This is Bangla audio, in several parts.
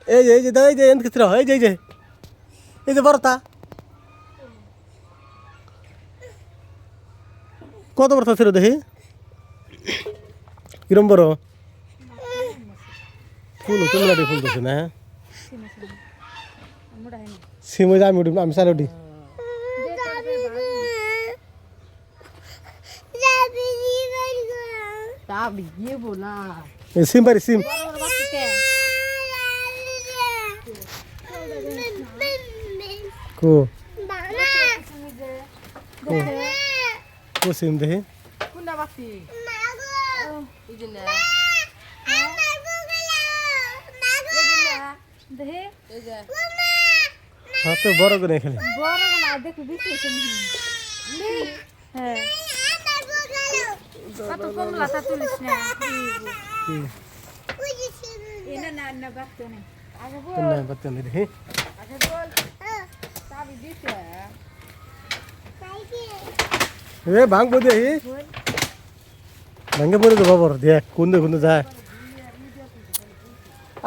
এই যে এই যে এনকে ছিল এই যে বড়টা কত বড় ছিল দেখি কিরম বড় ফুল তোমরা ফুল দিছে না সিমে আমি উঠি আমি সারে উঠি সিম পারি সিম কো কো সিম দেখি হাতে বড় করে খেলে ভাঙবো দেখি ভাঙে পড়ে দেবো বড় দেখ কোন যায়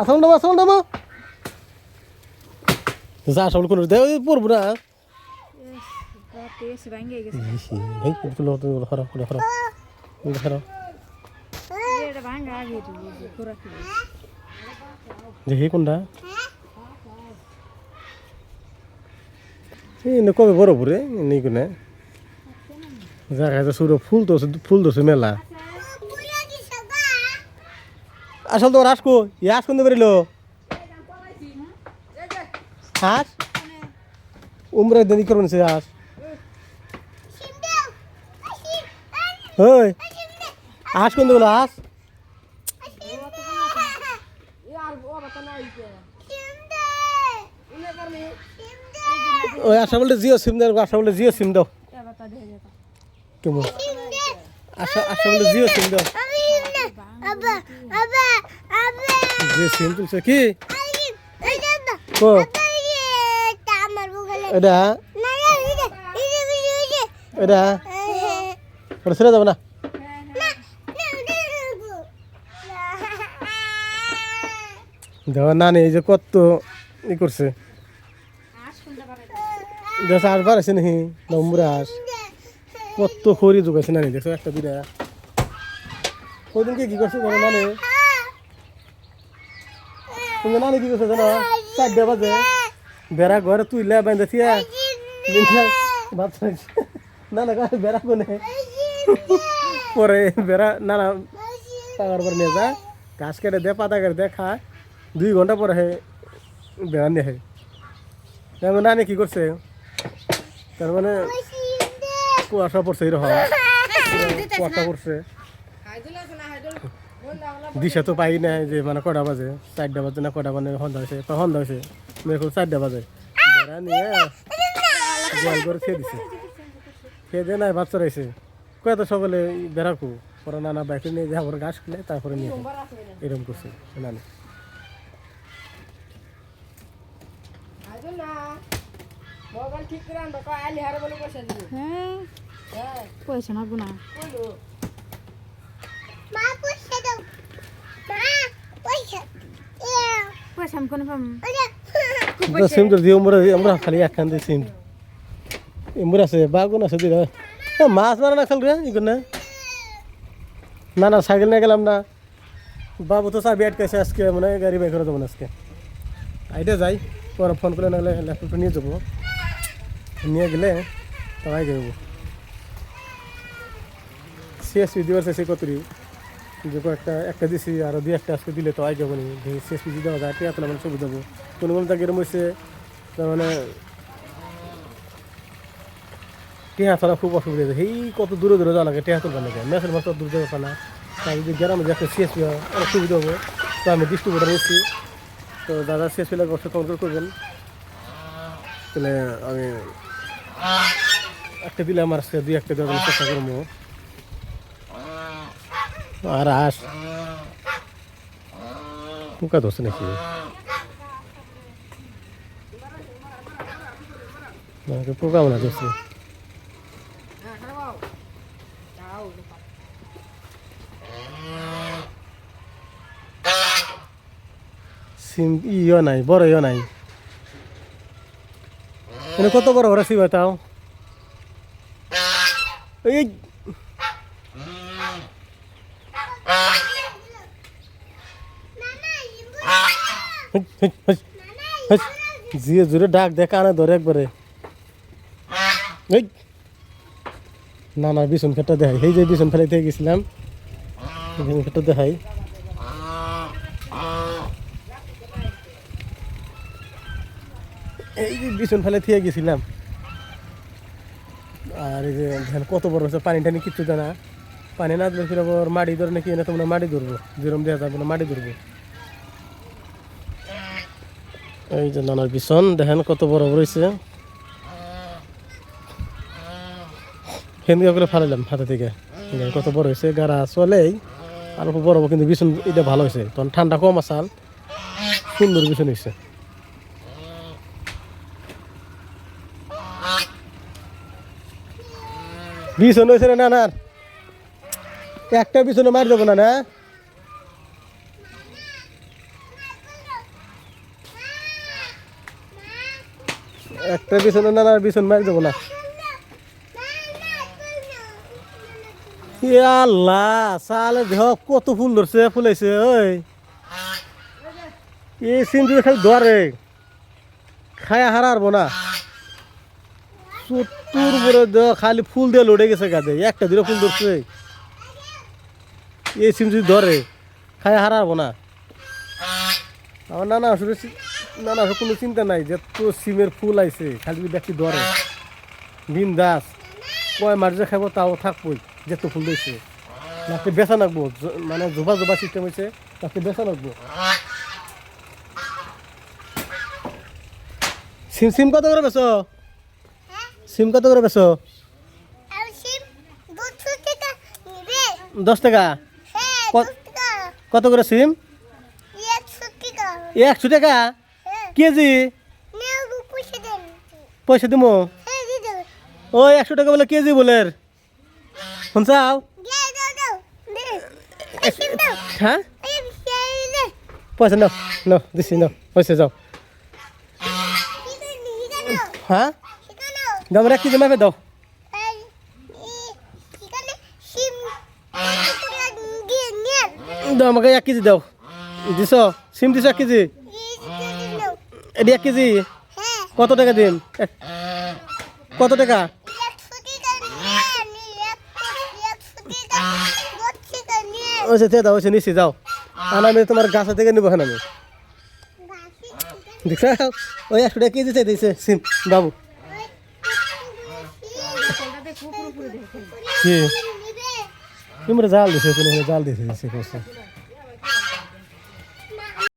আসল নামা যা আসল কোন দেখ পড়বো না দেখি কোনটা কবে বড় পরে নেই কোনে জায়গায় সুর ফুল ধরছে মেলা আসল তো হাঁস কো হাঁস কোন বেরিল হাঁস উমরা দেরি করবেন সে হাঁস ওই হাঁস কোন দেবো হাঁস ওই আশা বলতে জিও সিম দাও আশা বলতে জিও সিম দাও কেমন আশা বলতে জিও সিম দাও জিও সিম তুলছে কি কো এটা এটা ওটা ছেড়ে যাবে না দেখো নানি এই যে কত ই করছে দেখো আস বাড়াইছে নাকি নম্বরে আস কত খড়ি যোগাইছে নানি দেখো একটা দুটা ওইদিনকে কি করছে জানো নানি তুমি নানি কি করছে জানো 4টা বাজে বেড়া ঘরে তুইলে বাইন্দে ভাত না না বেড়া কোনে পরে বেড়া নানা পাকার পর নিয়ে যায় ঘাস কেটে দে পাতা কেটে দে খায় 2 ঘন্টা পরে বেড়া নিয়ে তেমন নানি কি করছে তার মানে কুয়াশা পড়ছে এরকম কুয়াশা পড়ছে দিশা তো পাই না যে মানে কটা বাজে 4টা বাজে না কটা মানে সন্ধ্যা হয়েছে মেয়ে 4টা বাজে বেড়া নিয়ে গোয়াল করে খেয়ে দিছে খেয়ে দিয়ে নাই ভাত চড়াইছে কত সকালে বেড়াকু পরে নানা বাইকে নিয়ে যাবো ঘাস খেলে তারপরে নিয়ে এরকম করছে নানি পয়সা না গুনা পয়সা আমি কোনো পাম সিম তো দিয়ে আমরা খালি একখান দিয়ে সিম এমরা আছে বাগুন আছে দিরা মাছ মারা না খাল রে ইগো না সাইকেল নিয়ে গেলাম না বাবু তো চাবি আটকেছে আজকে মানে গাড়ি বের করে দেবো আজকে আইডা যাই পরে ফোন করে নাহলে ল্যাপটপটা নিয়ে যাবো নিয়ে গেলে তাই যাবো সিএসপি দিবার চাইছে কতরি যে একটা দিছি আরও 2-1টা আজকে দিলে তো আই যাবো নি সিএসপি যদি দেওয়া যায় টিয়া মানে ছবি দেবো কোনো তাকে এরম হয়েছে তার মানে টিয়া তোলা খুব অসুবিধা হয়েছে এই কত দূরে যাওয়া লাগে টিয়া তোলবার লাগে মেসের মাছ দূর যাবে পানা তাই যদি গ্রামে যে একটা সিএসপি হয় অনেক সুবিধা হবো তো আমি ডিস্ট্রিবিউটার এসেছি তো দাদা সিএসপি লাগে অবশ্যই কমেন্ট করে করবেন তাহলে আমি একটা দিলে আমার আজকে 2-1টা দেওয়ার চেষ্টা করবো আর হাঁস পোকা ধরছে নাকি পোকা মনে ধরছে সিম ইও নাই বড় ইও নাই এনে কত বড় বড় সিম তাও এই জিয়ে জোরে ডাক দেখ কানে ধরে একবারে এই না না বিছন খেটটা দেখাই এই যে বিছন ফেলাইতে গেছিলাম বিছন খেটটা দেখাই এই যে বিছন ফেলে থেকে গেছিলাম আর এই যে ধান কত বড় হচ্ছে পানি টানি কিচ্ছু দেয় না পানি না দিলে ফির আবার মাটি ধরে নাকি এনে তোমরা মাটি ধরবো যেরকম দেওয়া যাবে না মাটি ধরবো এই যে নানার বিছন দেখেন কত বড় বড় হয়েছে হেন্দিকা করে ফালাইলাম হাতে থেকে কত বড় হয়েছে গাড়া চলেই আর বড় কিন্তু বিছন এটা ভালো হয়েছে তখন ঠান্ডা কম আসাল সুন্দর বিছন হয়েছে বিছন হয়েছে না নানার একটা বিছনে মার দেবো না না একটা বিছনে নানার বিছন মার দেবো না আল্লাহ সালে দেহ কত ফুল ধরছে ফুলাইছে ওই এই সিমটি খালি ধরে খায়া হারারবো না চতুর বড় দেহ খালি ফুল দিয়ে লড়ে গেছে গাছে একটা দিলে ফুল ধরছে এই সিম যদি ধরে খায়া হারারবো না আমার নানা আসলে নানা আসলে কোনো চিন্তা নাই যে তো সিমের ফুল আইছে খালি যদি ব্যক্তি ধরে বিন্দাস কয় মার যে খাবো তাও থাকবোই যেত ফুল দিয়েছে নাকি বেচা নাকবো মানে জোবা জোবা সিস্টেম হয়েছে তাকে বেচা নাকবো সিম সিম কত করে বেছো সিম কত করে বেছো 10 টাকা কত করে সিম 100 টাকা কেজি পয়সা দিমো ওই 100 টাকা বলে কেজি বলে শুনছাও হ্যাঁ পয়সা নাও নাও দিছি নাও পয়সা যাও হ্যাঁ দাম এক কেজি মাপে দাও দাও আমাকে 1 কেজি দাও দিছ সিম দিছ 1 কেজি এটি 1 কেজি কত টাকা দিন কত টাকা ওইসে দাও ওইসে নিচ্ছি যাও আর আমি তোমার গাছ থেকে নিবো হ্যাঁ আমি দেখছ ওই 100 টাকা কেজি চাইতেছে সিম বাবু কি তোমরা জাল দিছে কোনো জাল দিছে